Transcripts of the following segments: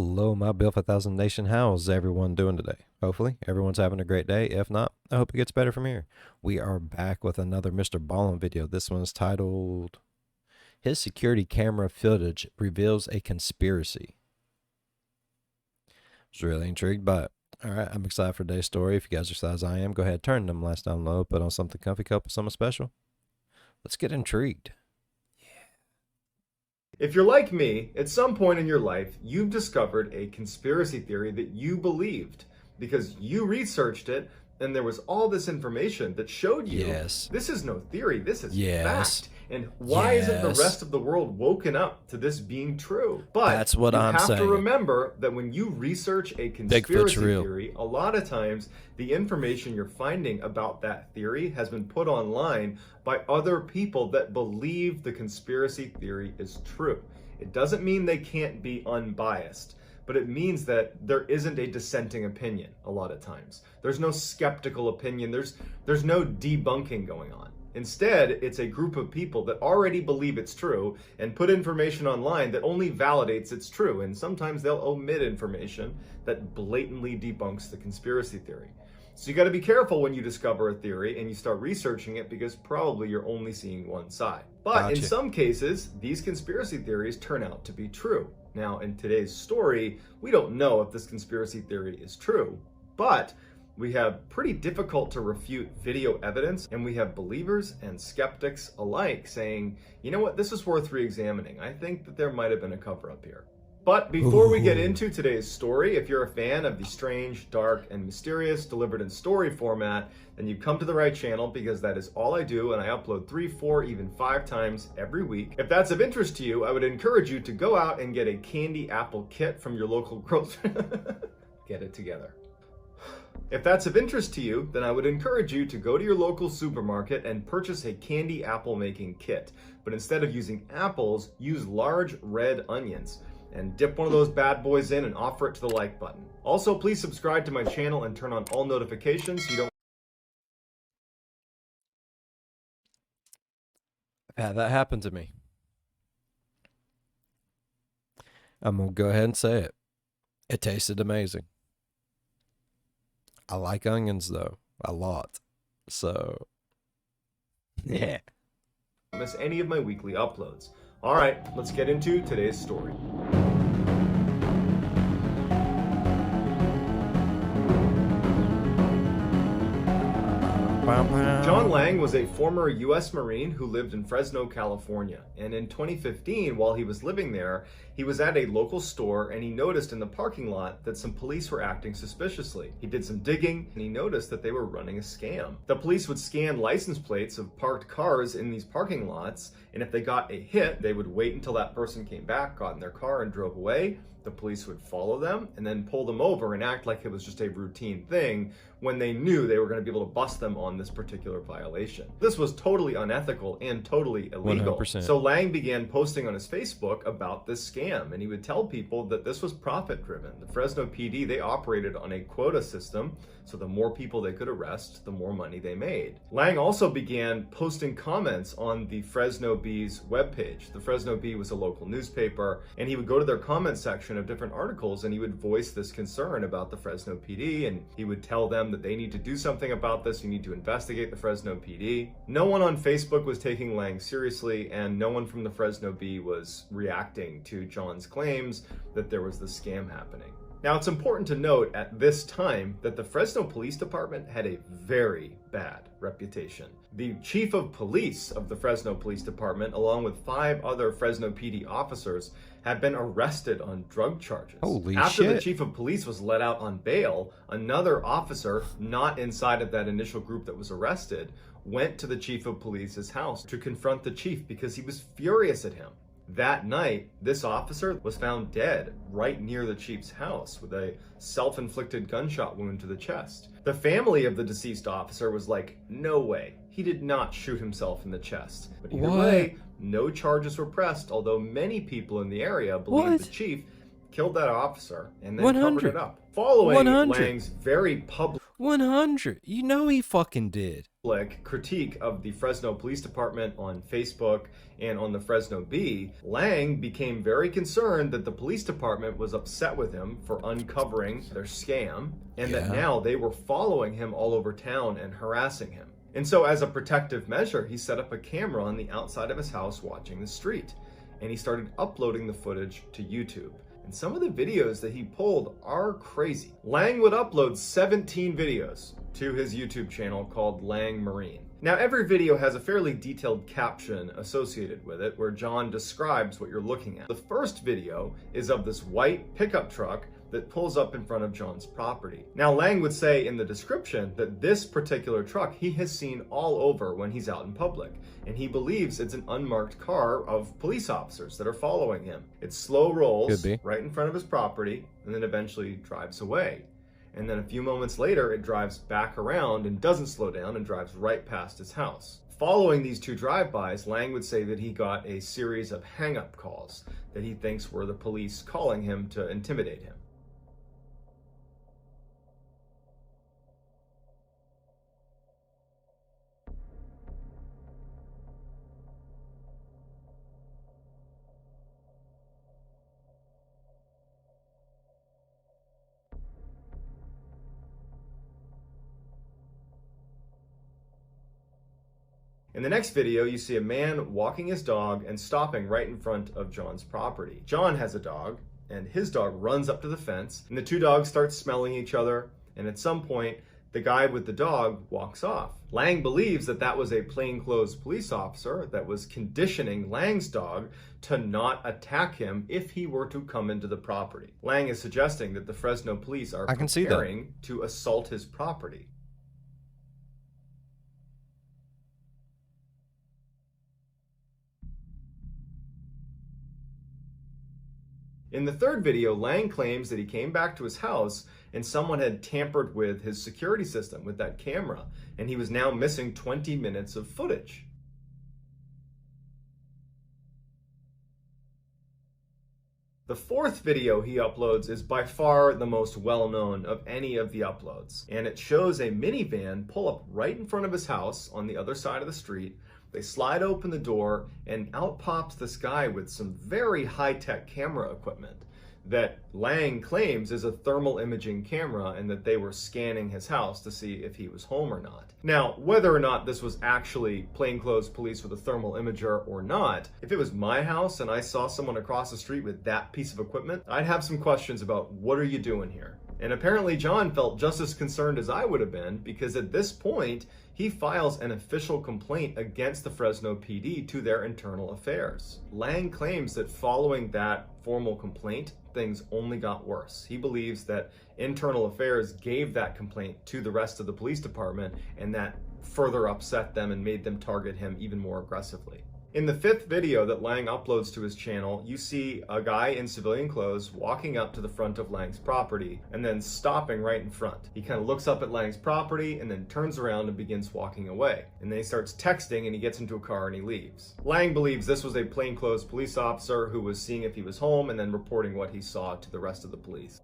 Hello, my Bill 5000 Nation. How's everyone doing today? Hopefully, everyone's having a great day. If not, I hope it gets better from here. We are back with another MrBallen video. This one's titled, His Security Camera Footage Reveals a Conspiracy. I was really intrigued by it. Alright, I'm excited for today's story. If you guys are excited as I am, go ahead, turn them lights down low, put on something comfy, couple something special. Let's get intrigued. If you're like me, at some point in your life, you've discovered a conspiracy theory that you believed because you researched it and there was all this information that showed you this is no theory, this is fact. And why isn't the rest of the world woken up to this being true? But that's what I'm saying. You have to remember that when you research a conspiracy theory, a lot of times the information you're finding about that theory has been put online by other people that believe the conspiracy theory is true. It doesn't mean they can't be unbiased, but it means that there isn't a dissenting opinion a lot of times. There's no skeptical opinion. There's no debunking going on. Instead, it's a group of people that already believe it's true and put information online that only validates it's true. And sometimes they'll omit information that blatantly debunks the conspiracy theory. So you got to be careful when you discover a theory and you start researching it, because probably you're only seeing one side. But in some cases, these conspiracy theories turn out to be true. Now, in today's story, we don't know if this conspiracy theory is true, but we have pretty difficult to refute video evidence, and we have believers and skeptics alike saying, you know what, this is worth re-examining. I think that there might have been a cover-up here. But before we get into today's story, if you're a fan of the strange, dark, and mysterious delivered in story format, then you've come to the right channel, because that is all I do, and I upload 3, 4, even 5 times every week. If that's of interest to you, I would encourage you to go out and get a candy apple kit from your local grocery. Get it together. If that's of interest to you, then I would encourage you to go to your local supermarket and purchase a candy apple making kit. But instead of using apples, use large red onions. And dip one of those bad boys in and offer it to the like button. Also, please subscribe to my channel and turn on all notifications so you don't... I've had that happen to me. I'm going to go ahead and say it. It tasted amazing. I like onions, though, a lot. So, yeah. Miss any of my weekly uploads. All right, let's get into today's story. John Lang was a former U.S. Marine who lived in Fresno, California. And in 2015, while he was living there, he was at a local store and he noticed in the parking lot that some police were acting suspiciously. He did some digging and he noticed that they were running a scam. The police would scan license plates of parked cars in these parking lots, and if they got a hit, they would wait until that person came back, got in their car, and drove away. The police would follow them and then pull them over and act like it was just a routine thing when they knew they were going to be able to bust them on this particular violation. This was totally unethical and totally illegal. 100%. So Lang began posting on his Facebook about this scam, and he would tell people that this was profit driven. The Fresno PD, they operated on a quota system, so the more people they could arrest, the more money they made. Lang also began posting comments on the Fresno Bee's webpage. The Fresno Bee was a local newspaper, and he would go to their comment section of different articles and he would voice this concern about the Fresno PD, and he would tell them that they need to do something about this. You need to investigate the Fresno PD. No one on Facebook was taking Lang seriously, and no one from the Fresno Bee was reacting to John's claims that there was this scam happening. Now, it's important to note at this time that the Fresno Police Department had a very bad reputation. The chief of police of the Fresno Police Department, along with 5 other Fresno PD officers, had been arrested on drug charges. Holy After shit. the chief of police was let out on bail, another officer, not inside of that initial group that was arrested, went to the chief of police's house to confront the chief because he was furious at him. That night, this officer was found dead right near the chief's house with a self-inflicted gunshot wound to the chest. The family of the deceased officer was like, no way, he did not shoot himself in the chest. But either way, no charges were pressed, although many people in the area believe the chief killed that officer and then covered it up. Following Lang's very public... 100. You know he fucking did. critique of the Fresno Police Department on Facebook and on the Fresno Bee, Lang became very concerned that the police department was upset with him for uncovering their scam, and that now they were following him all over town and harassing him. And so as a protective measure, he set up a camera on the outside of his house watching the street, and he started uploading the footage to YouTube. And some of the videos that he pulled are crazy. Lang would upload 17 videos to his YouTube channel called Lang Marine. Now, every video has a fairly detailed caption associated with it where John describes what you're looking at. The first video is of this white pickup truck that pulls up in front of John's property. Now, Lang would say in the description that this particular truck he has seen all over when he's out in public, and he believes it's an unmarked car of police officers that are following him. It slow rolls right in front of his property and then eventually drives away. And then a few moments later, it drives back around and doesn't slow down and drives right past his house. Following these two drive-bys, Lang would say that he got a series of hang-up calls that he thinks were the police calling him to intimidate him. In the next video, you see a man walking his dog and stopping right in front of John's property. John has a dog, and his dog runs up to the fence, and the two dogs start smelling each other, and at some point, the guy with the dog walks off. Lang believes that that was a plainclothes police officer that was conditioning Lang's dog to not attack him if he were to come into the property. Lang is suggesting that the Fresno police are preparing to assault his property. In the third video, Lang claims that he came back to his house and someone had tampered with his security system, with that camera, and he was now missing 20 minutes of footage. The fourth video he uploads is by far the most well-known of any of the uploads, and it shows a minivan pull up right in front of his house on the other side of the street. They slide open the door, and out pops this guy with some very high-tech camera equipment that Lang claims is a thermal imaging camera, and that they were scanning his house to see if he was home or not. Now, whether or not this was actually plainclothes police with a thermal imager or not, if it was my house and I saw someone across the street with that piece of equipment, I'd have some questions about what are you doing here? And apparently John felt just as concerned as I would have been, because at this point, he files an official complaint against the Fresno PD to their internal affairs. Lang claims that following that formal complaint, things only got worse. He believes that internal affairs gave that complaint to the rest of the police department, and that further upset them and made them target him even more aggressively. In the fifth video that Lang uploads to his channel, you see a guy in civilian clothes walking up to the front of Lang's property and then stopping right in front. He kind of looks up at Lang's property and then turns around and begins walking away. And then he starts texting and he gets into a car and he leaves. Lang believes this was a plainclothes police officer who was seeing if he was home and then reporting what he saw to the rest of the police.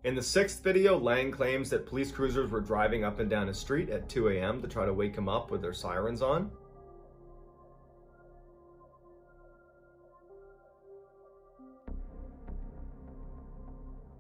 In the sixth video, Lang claims that police cruisers were driving up and down his street at 2 a.m. to try to wake him up with their sirens on.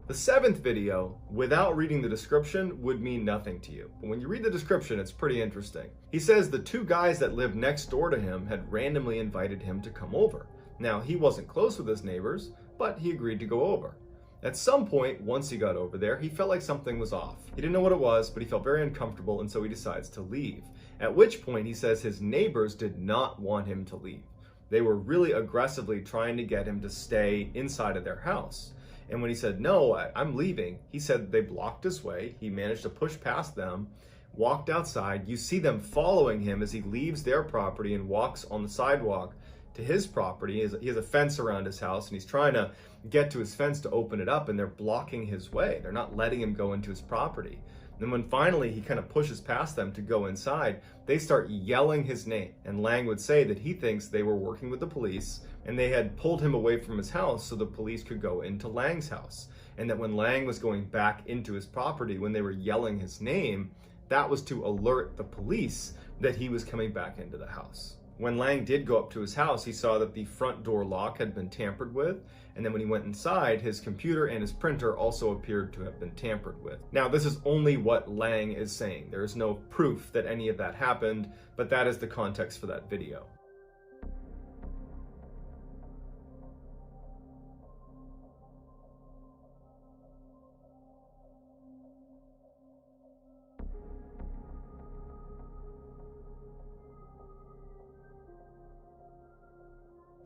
The seventh video, without reading the description, would mean nothing to you. But when you read the description, it's pretty interesting. He says the two guys that lived next door to him had randomly invited him to come over. Now, he wasn't close with his neighbors, but he agreed to go over. At some point, once he got over there, he felt like something was off. He didn't know what it was, but he felt very uncomfortable, and so he decides to leave. At which point, he says his neighbors did not want him to leave. They were really aggressively trying to get him to stay inside of their house. And when he said, no, I'm leaving, he said they blocked his way. He managed to push past them, walked outside. You see them following him as he leaves their property and walks on the sidewalk to his property. He has a fence around his house, and he's trying to get to his fence to open it up, and they're blocking his way. They're not letting him go into his property. And when finally he kind of pushes past them to go inside, they start yelling his name. And Lang would say that he thinks they were working with the police and they had pulled him away from his house so the police could go into Lang's house. And that when Lang was going back into his property, when they were yelling his name, that was to alert the police that he was coming back into the house. When Lang did go up to his house, he saw that the front door lock had been tampered with, and then when he went inside, his computer and his printer also appeared to have been tampered with. Now, this is only what Lang is saying. There is no proof that any of that happened, but that is the context for that video.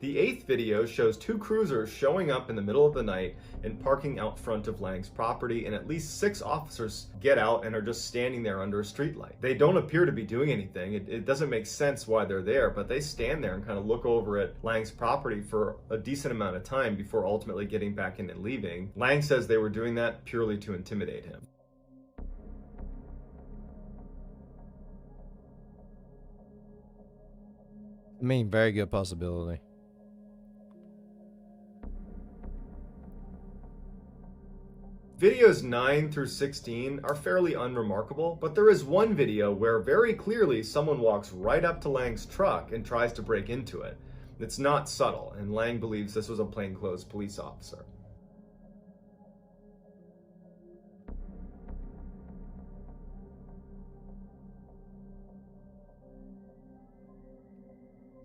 The 8th video shows 2 cruisers showing up in the middle of the night and parking out front of Lang's property, and at least 6 officers get out and are just standing there under a streetlight. They don't appear to be doing anything. It doesn't make sense why they're there, but they stand there and kind of look over at Lang's property for a decent amount of time before ultimately getting back in and leaving. Lang says they were doing that purely to intimidate him. I mean, very good possibility. Videos 9 through 16 are fairly unremarkable, but there is one video where very clearly someone walks right up to Lang's truck and tries to break into it. It's not subtle, and Lang believes this was a plainclothes police officer.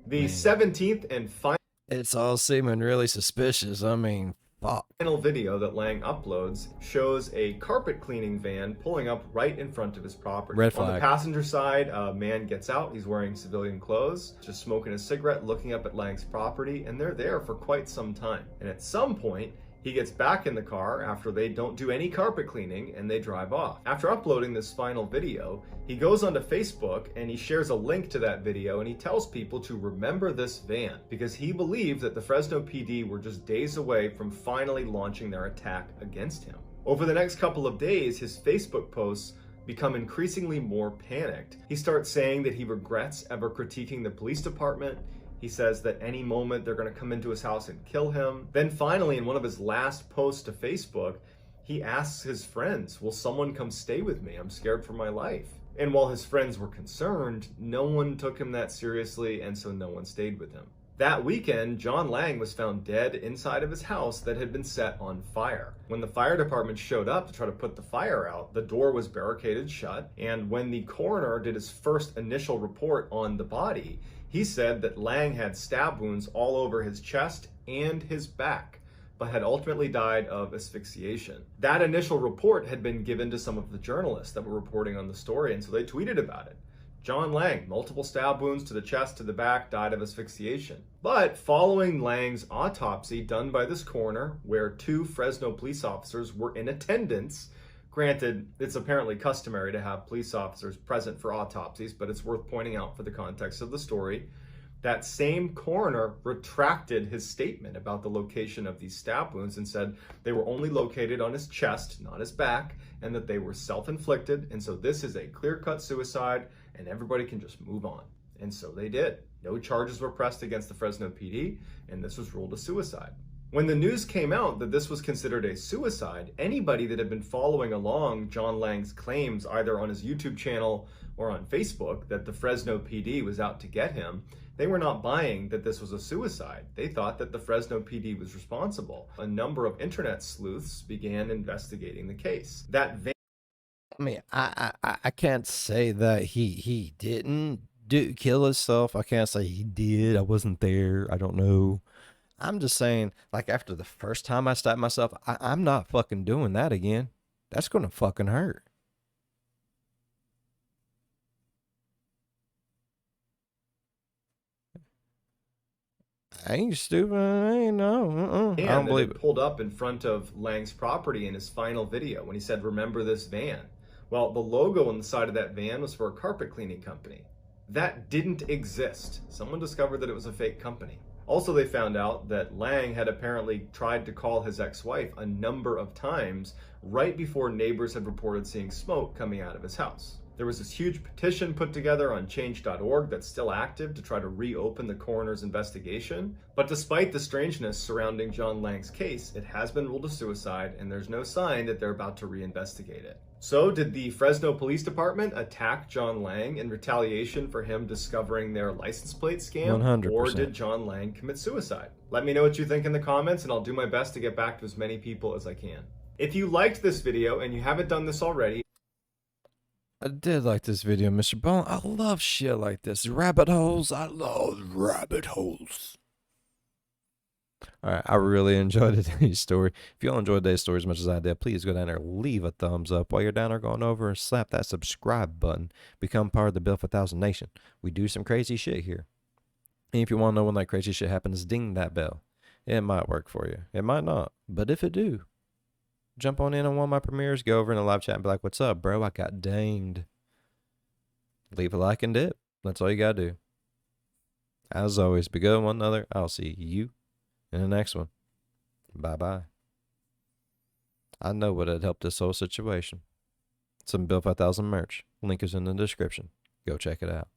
The 17th and final... It's all seeming really suspicious. I mean, fuck. Final video that Lang uploads shows a carpet cleaning van pulling up right in front of his property. Red flag. On the passenger side, a man gets out. He's wearing civilian clothes, just smoking a cigarette, looking up at Lang's property, and they're there for quite some time. And at some point, he gets back in the car after they don't do any carpet cleaning and they drive off. After uploading this final video, he goes onto Facebook and he shares a link to that video and he tells people to remember this van because he believed that the Fresno PD were just days away from finally launching their attack against him. Over the next couple of days, his Facebook posts become increasingly more panicked. He starts saying that he regrets ever critiquing the police department. He says that any moment they're going to come into his house and kill him. Then finally, in one of his last posts to Facebook, he asks his friends, will someone come stay with me? I'm scared for my life. And while his friends were concerned, no one took him that seriously, and so no one stayed with him. That weekend, John Lang was found dead inside of his house that had been set on fire. When the fire department showed up to try to put the fire out, the door was barricaded shut, and when the coroner did his first initial report on the body, he said that Lang had stab wounds all over his chest and his back, but had ultimately died of asphyxiation. That initial report had been given to some of the journalists that were reporting on the story, and so they tweeted about it. John Lang, multiple stab wounds to the chest, to the back, died of asphyxiation. But following Lang's autopsy done by this coroner, where 2 Fresno police officers were in attendance, granted, it's apparently customary to have police officers present for autopsies, but it's worth pointing out for the context of the story, that same coroner retracted his statement about the location of these stab wounds and said they were only located on his chest, not his back, and that they were self-inflicted, and so this is a clear-cut suicide, and everybody can just move on. And so they did. No charges were pressed against the Fresno PD, and this was ruled a suicide. When the news came out that this was considered a suicide, anybody that had been following along John Lang's claims either on his YouTube channel or on Facebook that the Fresno PD was out to get him, they were not buying that this was a suicide. They thought that the Fresno PD was responsible. A number of internet sleuths began investigating the case. That van... I mean, I can't say that he didn't kill himself. I can't say he did. I wasn't there. I don't know. I'm just saying, like, after the first time I stabbed myself, I'm not fucking doing that again. That's gonna fucking hurt. I ain't stupid. I ain't no. I don't believe it. Pulled up in front of Lang's property in his final video when he said, "Remember this van." Well, the logo on the side of that van was for a carpet cleaning company. That didn't exist. Someone discovered that it was a fake company. Also, they found out that Lang had apparently tried to call his ex-wife a number of times right before neighbors had reported seeing smoke coming out of his house. There was this huge petition put together on change.org that's still active to try to reopen the coroner's investigation. But despite the strangeness surrounding John Lang's case, it has been ruled a suicide, and there's no sign that they're about to reinvestigate it. So, did the Fresno Police Department attack John Lang in retaliation for him discovering their license plate scam? 100%. Or did John Lang commit suicide? Let me know what you think in the comments, and I'll do my best to get back to as many people as I can. If you liked this video and you haven't done this already, I did like this video, MrBallen. I love shit like this. Rabbit holes. I love rabbit holes. Alright, I really enjoyed today's story. If you all enjoyed today's story as much as I did, please go down there, leave a thumbs up. While you're down there going over and slap that subscribe button. Become part of the Built for 1000 Nation. We do some crazy shit here. And if you want to know when that crazy shit happens, ding that bell. It might work for you. It might not. But if it do, jump on in on one of my premieres, go over in a live chat and be like, what's up, bro? I got danged. Leave a like and dip. That's all you gotta do. As always, be good one another. I'll see you in the next one. Bye-bye. I know what had helped this whole situation. Some Built 5000 merch. Link is in the description. Go check it out.